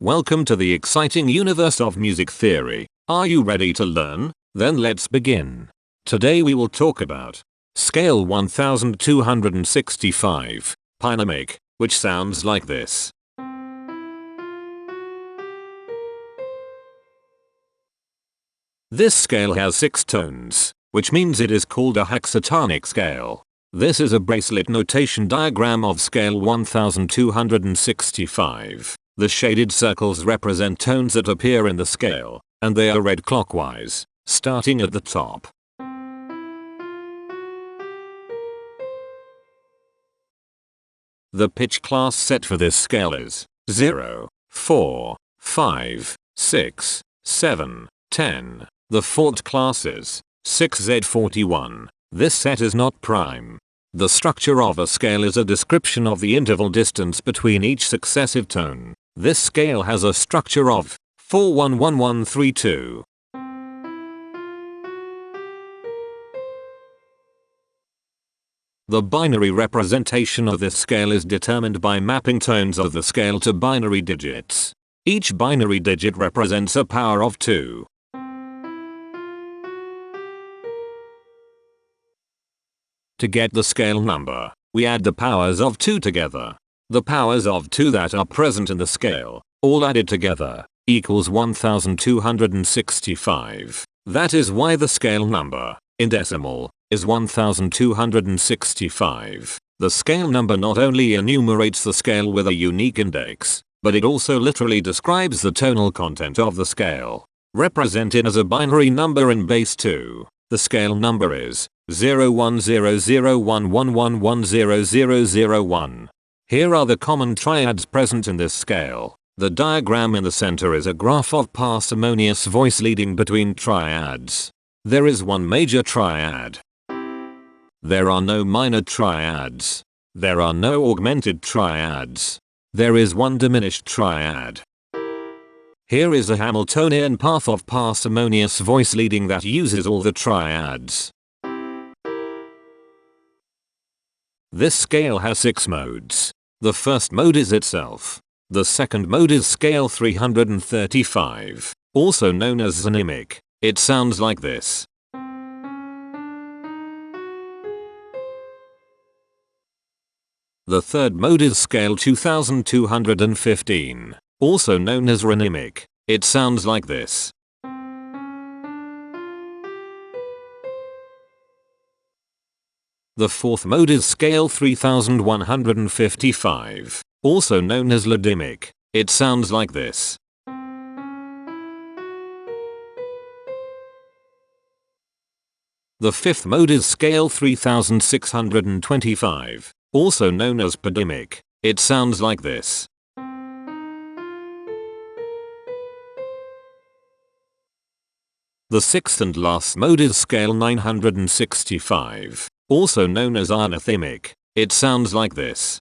Welcome to the exciting universe of music theory. Are you ready to learn? Then let's begin. Today we will talk about scale 1265, Pynimic, which sounds like this. This scale has 6 tones, which means it is called a hexatonic scale. This is a bracelet notation diagram of scale 1265. The shaded circles represent tones that appear in the scale, and they are read clockwise, starting at the top. The pitch class set for this scale is 0, 4, 5, 6, 7, 10. The fault class is 6Z41. This set is not prime. The structure of a scale is a description of the interval distance between each successive tone. This scale has a structure of 411132. The binary representation of this scale is determined by mapping tones of the scale to binary digits. Each binary digit represents a power of 2. To get the scale number, we add the powers of 2 together. The powers of 2 that are present in the scale, all added together, equals 1265. That is why the scale number, in decimal, is 1265. The scale number not only enumerates the scale with a unique index, but it also literally describes the tonal content of the scale. Represented as a binary number in base 2, the scale number is 010011110001. Here are the common triads present in this scale. The diagram in the center is a graph of parsimonious voice leading between triads. There is one major triad. There are no minor triads. There are no augmented triads. There is one diminished triad. Here is a Hamiltonian path of parsimonious voice leading that uses all the triads. This scale has 6 modes. The first mode is itself. The second mode is scale 335, also known as Anathemic. It sounds like this. The third mode is scale 2215, also known as Anathemic. It sounds like this. The fourth mode is scale 3155, also known as Anathemic. It sounds like this. The fifth mode is scale 3625, also known as Pynimic. It sounds like this. The sixth and last mode is scale 965. Also known as Anathemic. It sounds like this.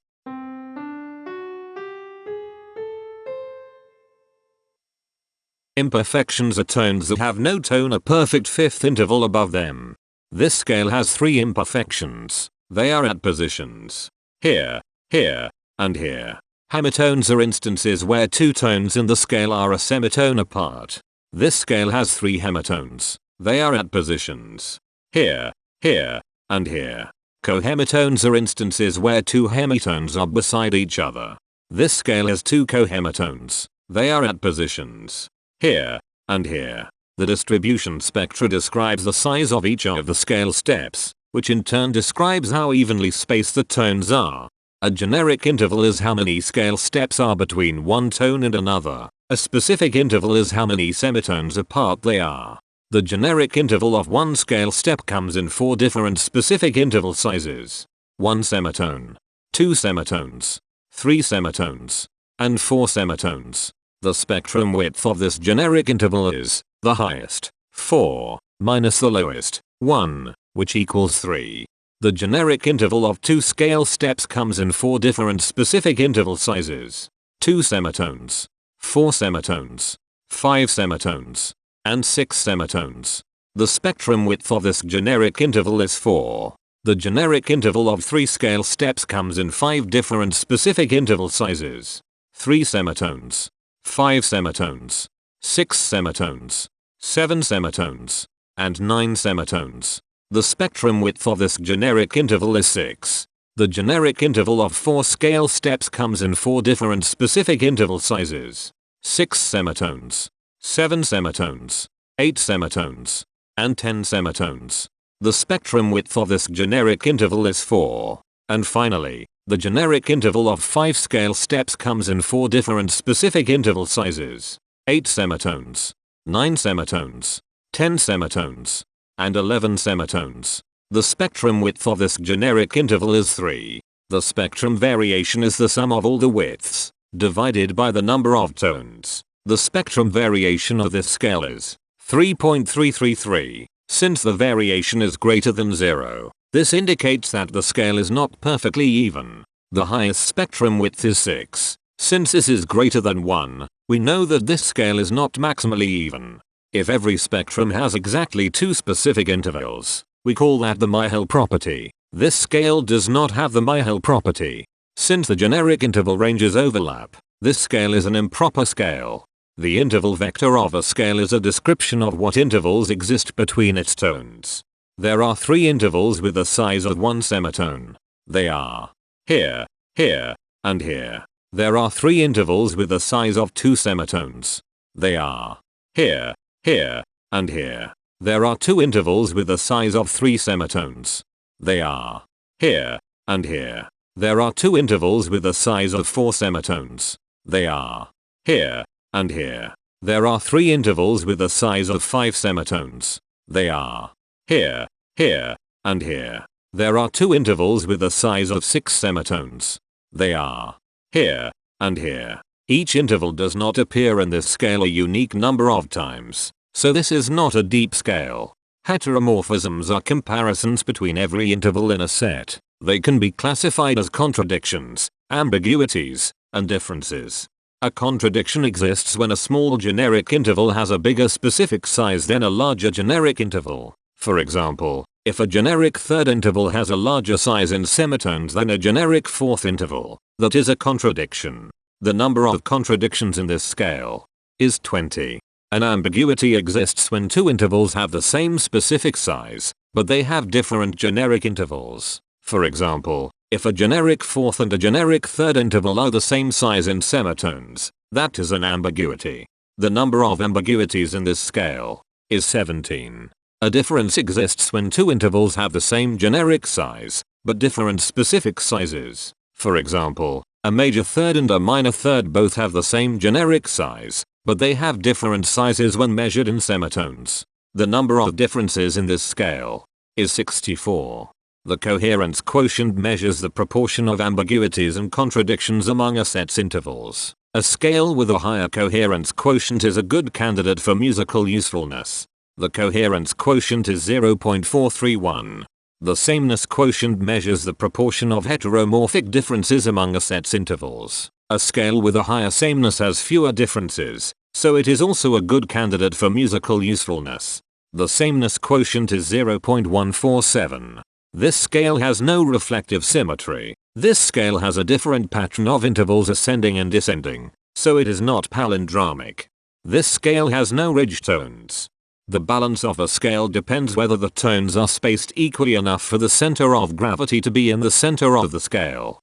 Imperfections are tones that have no tone a perfect fifth interval above them. This scale has 3 imperfections. They are at positions here, here, and here. Hemitones are instances where 2 tones in the scale are a semitone apart. This scale has 3 hemitones. They are at positions here, here, and here. Cohemitones are instances where 2 hemitones are beside each other. This scale has 2 cohemitones. They are at positions here and here. The distribution spectra describes the size of each of the scale steps, which in turn describes how evenly spaced the tones are. A generic interval is how many scale steps are between one tone and another. A specific interval is how many semitones apart they are. The generic interval of one scale step comes in 4 different specific interval sizes. 1 semitone, 2 semitones, 3 semitones, and 4 semitones. The spectrum width of this generic interval is the highest, 4, minus the lowest, 1, which equals 3. The generic interval of 2 scale steps comes in 4 different specific interval sizes. 2 semitones, 4 semitones, 5 semitones, and 6 semitones. The spectrum width of this generic interval is 4. The generic interval of 3 scale steps comes in 5 different specific interval sizes. 3 semitones, 5 semitones, 6 semitones, 7 semitones, and 9 semitones. The spectrum width of this generic interval is 6. The generic interval of 4 scale steps comes in 4 different specific interval sizes: 6 semitones, 7 semitones, 8 semitones, and 10 semitones. The spectrum width of this generic interval is 4. And finally, the generic interval of 5 scale steps comes in 4 different specific interval sizes: 8 semitones, 9 semitones, 10 semitones, and 11 semitones. The spectrum width of this generic interval is 3. The spectrum variation is the sum of all the widths, divided by the number of tones. The spectrum variation of this scale is 3.333. Since the variation is greater than 0, this indicates that the scale is not perfectly even. The highest spectrum width is 6. Since this is greater than 1, we know that this scale is not maximally even. If every spectrum has exactly 2 specific intervals, we call that the Myhill property. This scale does not have the Myhill property. Since the generic interval ranges overlap, this scale is an improper scale. The interval vector of a scale is a description of what intervals exist between its tones. There are 3 intervals with the size of 1 semitone. They are here, here, and here. There are 3 intervals with the size of 2 semitones. They are here, here, and here. There are 2 intervals with the size of 3 semitones. They are here, and here. There are 2 intervals with the size of 4 semitones. They are here, and here. There are 3 intervals with the size of 5 semitones. They are here, here, and here. There are 2 intervals with the size of 6 semitones. They are here, and here. Each interval does not appear in this scale a unique number of times, so this is not a deep scale. Heteromorphisms are comparisons between every interval in a set. They can be classified as contradictions, ambiguities, and differences. A contradiction exists when a small generic interval has a bigger specific size than a larger generic interval. For example, if a generic third interval has a larger size in semitones than a generic fourth interval, that is a contradiction. The number of contradictions in this scale is 20. An ambiguity exists when 2 intervals have the same specific size, but they have different generic intervals. For example, if a generic fourth and a generic third interval are the same size in semitones, that is an ambiguity. The number of ambiguities in this scale is 17. A difference exists when 2 intervals have the same generic size, but different specific sizes. For example, a major third and a minor third both have the same generic size, but they have different sizes when measured in semitones. The number of differences in this scale is 64. The coherence quotient measures the proportion of ambiguities and contradictions among a set's intervals. A scale with a higher coherence quotient is a good candidate for musical usefulness. The coherence quotient is 0.431. The sameness quotient measures the proportion of heteromorphic differences among a set's intervals. A scale with a higher sameness has fewer differences, so it is also a good candidate for musical usefulness. The sameness quotient is 0.147. This scale has no reflective symmetry. This scale has a different pattern of intervals ascending and descending, so it is not palindromic. This scale has no ridge tones. The balance of a scale depends whether the tones are spaced equally enough for the center of gravity to be in the center of the scale.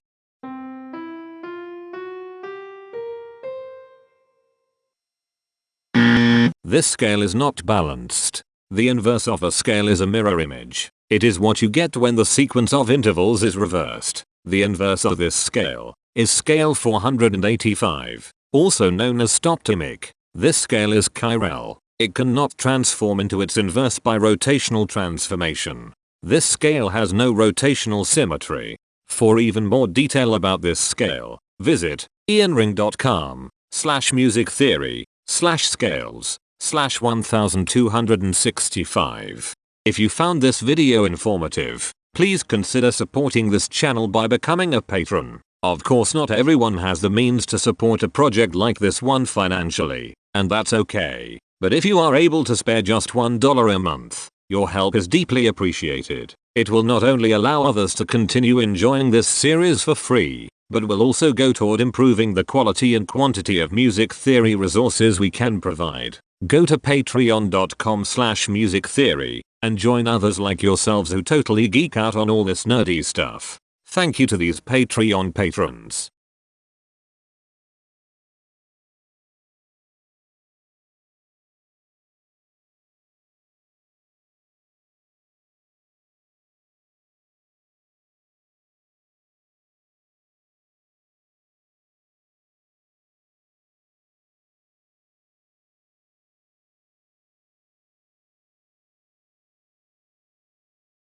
This scale is not balanced. The inverse of a scale is a mirror image. It is what you get when the sequence of intervals is reversed. The inverse of this scale is scale 485, also known as stoptimic. This scale is chiral. It cannot transform into its inverse by rotational transformation. This scale has no rotational symmetry. For even more detail about this scale, visit ianring.com/musictheory/scales/1265. If you found this video informative, please consider supporting this channel by becoming a patron. Of course, not everyone has the means to support a project like this one financially, and that's okay. But if you are able to spare just $1 a month, your help is deeply appreciated. It will not only allow others to continue enjoying this series for free, but will also go toward improving the quality and quantity of music theory resources we can provide. Go to patreon.com/musictheory and join others like yourselves who totally geek out on all this nerdy stuff. Thank you to these Patreon patrons.